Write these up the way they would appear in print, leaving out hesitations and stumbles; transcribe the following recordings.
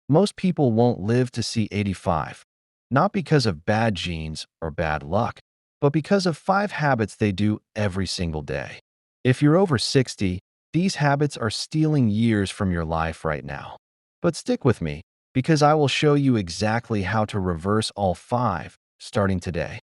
Most people won't live to see 85, not because of bad genes or bad luck, but because of 5 habits they do every single day. If you're over 60, these habits are stealing years from your life right now. But stick with me, because I will show you exactly how to reverse all 5 starting today.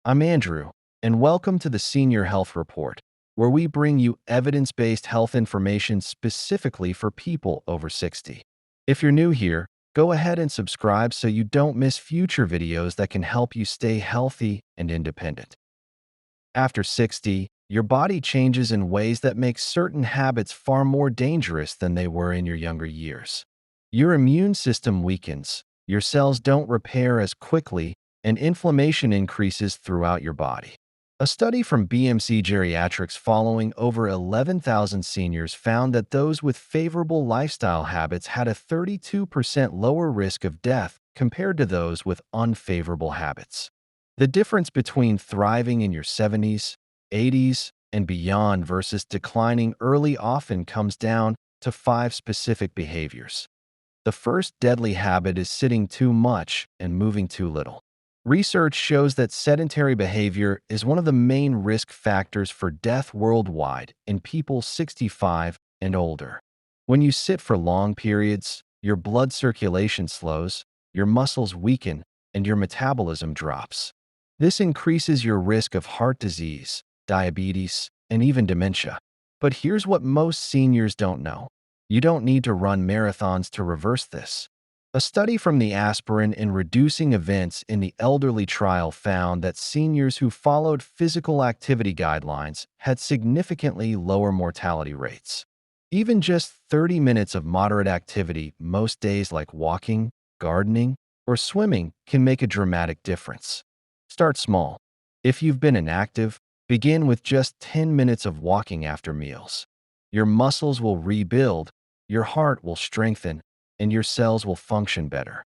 I'm Andrew, and welcome to the Senior Health Report, where we bring you evidence-based health information specifically for people over 60. If you're new here, go ahead and subscribe so you don't miss future videos that can help you stay healthy and independent. After 60, your body changes in ways that make certain habits far more dangerous than they were in your younger years. Your immune system weakens, your cells don't repair as quickly, and inflammation increases throughout your body. A study from BMC Geriatrics following over 11,000 seniors found that those with favorable lifestyle habits had a 32% lower risk of death compared to those with unfavorable habits. The difference between thriving in your 70s, 80s, and beyond versus declining early often comes down to 5 specific behaviors. The first deadly habit is sitting too much and moving too little. Research shows that sedentary behavior is one of the main risk factors for death worldwide in people 65 and older. When you sit for long periods, your blood circulation slows, your muscles weaken, and your metabolism drops. This increases your risk of heart disease, diabetes, and even dementia. But here's what most seniors don't know. You don't need to run marathons to reverse this. A study from the Aspirin in Reducing Events in the Elderly trial found that seniors who followed physical activity guidelines had significantly lower mortality rates. Even just 30 minutes of moderate activity most days like walking, gardening, or swimming can make a dramatic difference. Start small. If you've been inactive, begin with just 10 minutes of walking after meals. Your muscles will rebuild, your heart will strengthen, and your cells will function better.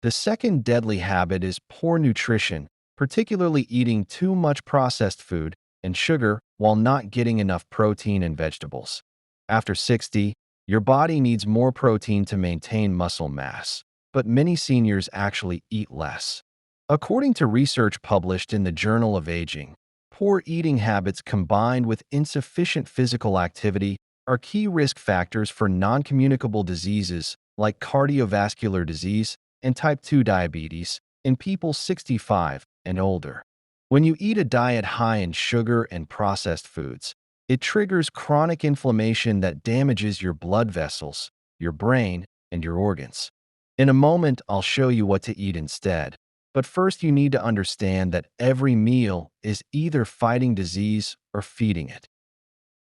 The second deadly habit is poor nutrition, particularly eating too much processed food and sugar while not getting enough protein and vegetables. After 60, your body needs more protein to maintain muscle mass, but many seniors actually eat less. According to research published in the Journal of Aging, poor eating habits combined with insufficient physical activity are key risk factors for non-communicable diseases like cardiovascular disease and type 2 diabetes in people 65 and older. When you eat a diet high in sugar and processed foods, it triggers chronic inflammation that damages your blood vessels, your brain, and your organs. In a moment, I'll show you what to eat instead. But first, you need to understand that every meal is either fighting disease or feeding it.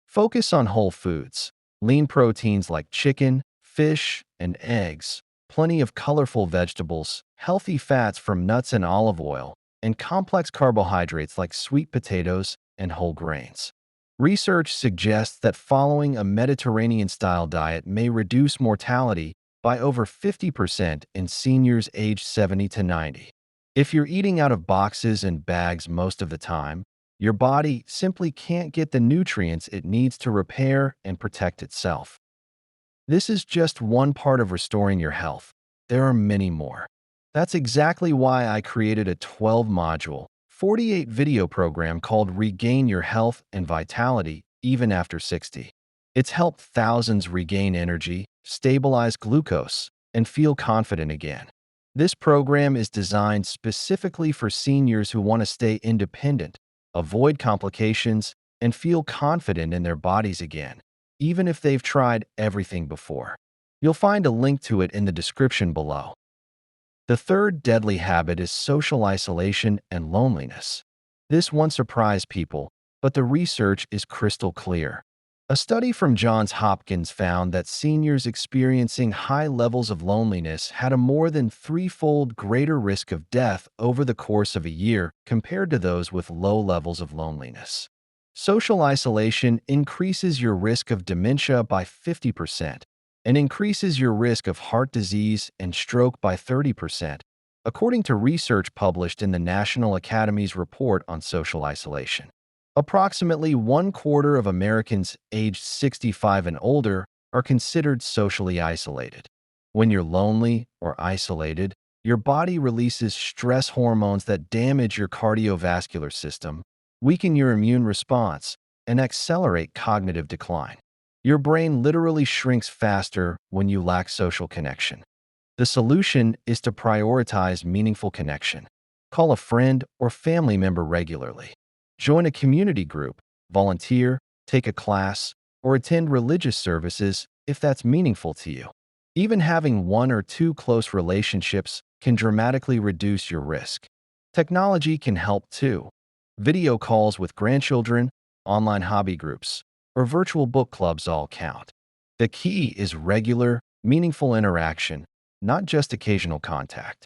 Focus on whole foods, lean proteins like chicken, fish, and eggs, plenty of colorful vegetables, healthy fats from nuts and olive oil, and complex carbohydrates like sweet potatoes and whole grains. Research suggests that following a Mediterranean-style diet may reduce mortality by over 50% in seniors aged 70 to 90. If you're eating out of boxes and bags most of the time, your body simply can't get the nutrients it needs to repair and protect itself. This is just one part of restoring your health. There are many more. That's exactly why I created a 12-module, 48-video program called Regain Your Health and Vitality Even After 60. It's helped thousands regain energy, stabilize glucose, and feel confident again. This program is designed specifically for seniors who want to stay independent, avoid complications, and feel confident in their bodies again, even if they've tried everything before. You'll find a link to it in the description below. The third deadly habit is social isolation and loneliness. This won't surprise people, but the research is crystal clear. A study from Johns Hopkins found that seniors experiencing high levels of loneliness had a more than 3-fold greater risk of death over the course of a year compared to those with low levels of loneliness. Social isolation increases your risk of dementia by 50% and increases your risk of heart disease and stroke by 30%, according to research published in the National Academy's report on social isolation. Approximately 1/4 of Americans aged 65 and older are considered socially isolated. When you're lonely or isolated, your body releases stress hormones that damage your cardiovascular system, weaken your immune response, and accelerate cognitive decline. Your brain literally shrinks faster when you lack social connection. The solution is to prioritize meaningful connection. Call a friend or family member regularly. Join a community group, volunteer, take a class, or attend religious services if that's meaningful to you. Even having one or two close relationships can dramatically reduce your risk. Technology can help too. Video calls with grandchildren, online hobby groups, or virtual book clubs all count. The key is regular, meaningful interaction, not just occasional contact.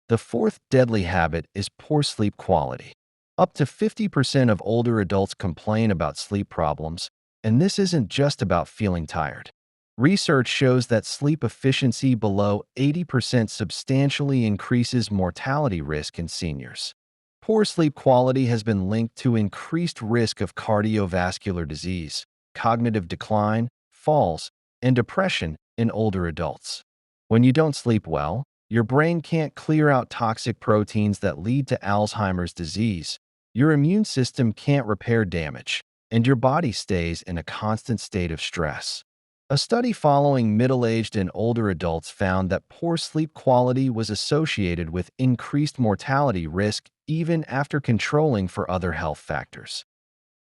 The fourth deadly habit is poor sleep quality. Up to 50% of older adults complain about sleep problems, and this isn't just about feeling tired. Research shows that sleep efficiency below 80% substantially increases mortality risk in seniors. Poor sleep quality has been linked to increased risk of cardiovascular disease, cognitive decline, falls, and depression in older adults. When you don't sleep well, your brain can't clear out toxic proteins that lead to Alzheimer's disease, your immune system can't repair damage, and your body stays in a constant state of stress. A study following middle-aged and older adults found that poor sleep quality was associated with increased mortality risk even after controlling for other health factors.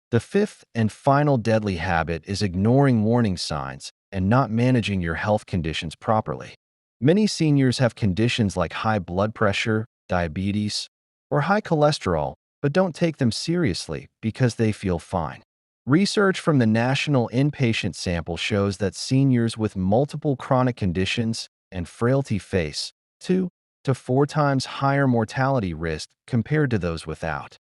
The fifth and final deadly habit is ignoring warning signs and not managing your health conditions properly. Many seniors have conditions like high blood pressure, diabetes, or high cholesterol, but don't take them seriously because they feel fine. Research from the National Inpatient Sample shows that seniors with multiple chronic conditions and frailty face 2 to 4 times higher mortality risk compared to those without.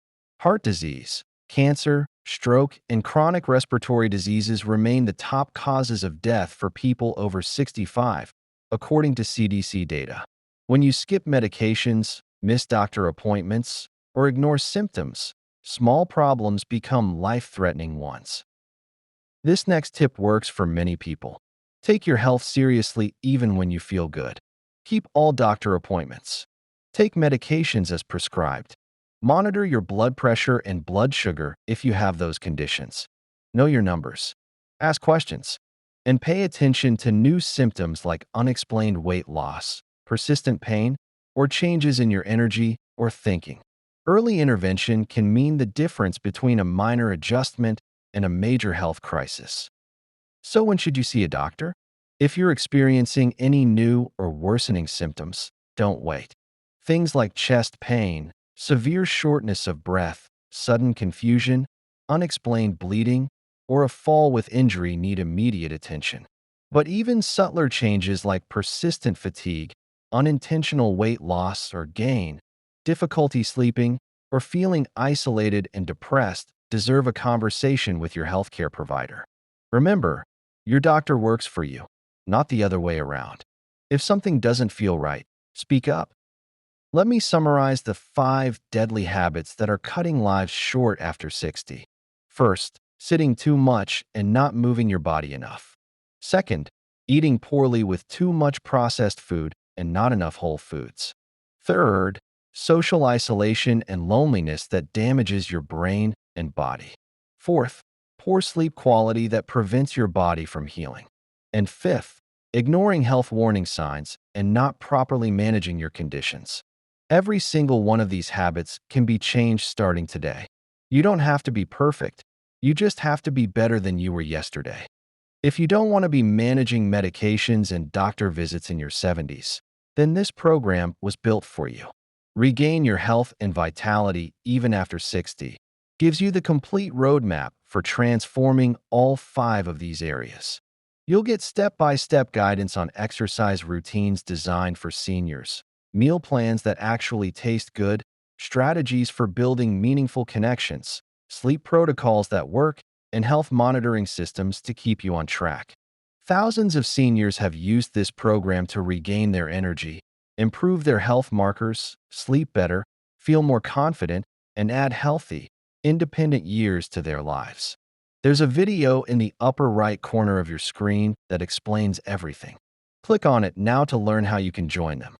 Heart disease, cancer, stroke, and chronic respiratory diseases remain the top causes of death for people over 65, according to CDC data. When you skip medications, miss doctor appointments, or ignore symptoms, small problems become life-threatening ones. This next tip works for many people. Take your health seriously even when you feel good. Keep all doctor appointments. Take medications as prescribed. Monitor your blood pressure and blood sugar if you have those conditions. Know your numbers. Ask questions. And pay attention to new symptoms like unexplained weight loss, persistent pain, or changes in your energy or thinking. Early intervention can mean the difference between a minor adjustment and a major health crisis. So when should you see a doctor? If you're experiencing any new or worsening symptoms, don't wait. Things like chest pain, severe shortness of breath, sudden confusion, unexplained bleeding, or a fall with injury need immediate attention. But even subtler changes like persistent fatigue, unintentional weight loss or gain, difficulty sleeping, or feeling isolated and depressed deserve a conversation with your healthcare provider. Remember, your doctor works for you, not the other way around. If something doesn't feel right, speak up. Let me summarize the 5 deadly habits that are cutting lives short after 60. First, sitting too much and not moving your body enough. Second, eating poorly with too much processed food and not enough whole foods. Third, social isolation and loneliness that damages your brain and body. Fourth, poor sleep quality that prevents your body from healing. And fifth, ignoring health warning signs and not properly managing your conditions. Every single one of these habits can be changed starting today. You don't have to be perfect. You just have to be better than you were yesterday. If you don't want to be managing medications and doctor visits in your 70s, then this program was built for you. Regain your health and vitality even after 60 gives you the complete roadmap for transforming all 5 of these areas. You'll get step-by-step guidance on exercise routines designed for seniors, meal plans that actually taste good, strategies for building meaningful connections, sleep protocols that work, and health monitoring systems to keep you on track. Thousands of seniors have used this program to regain their energy, improve their health markers, sleep better, feel more confident, and add healthy, independent years to their lives. There's a video in the upper right corner of your screen that explains everything. Click on it now to learn how you can join them.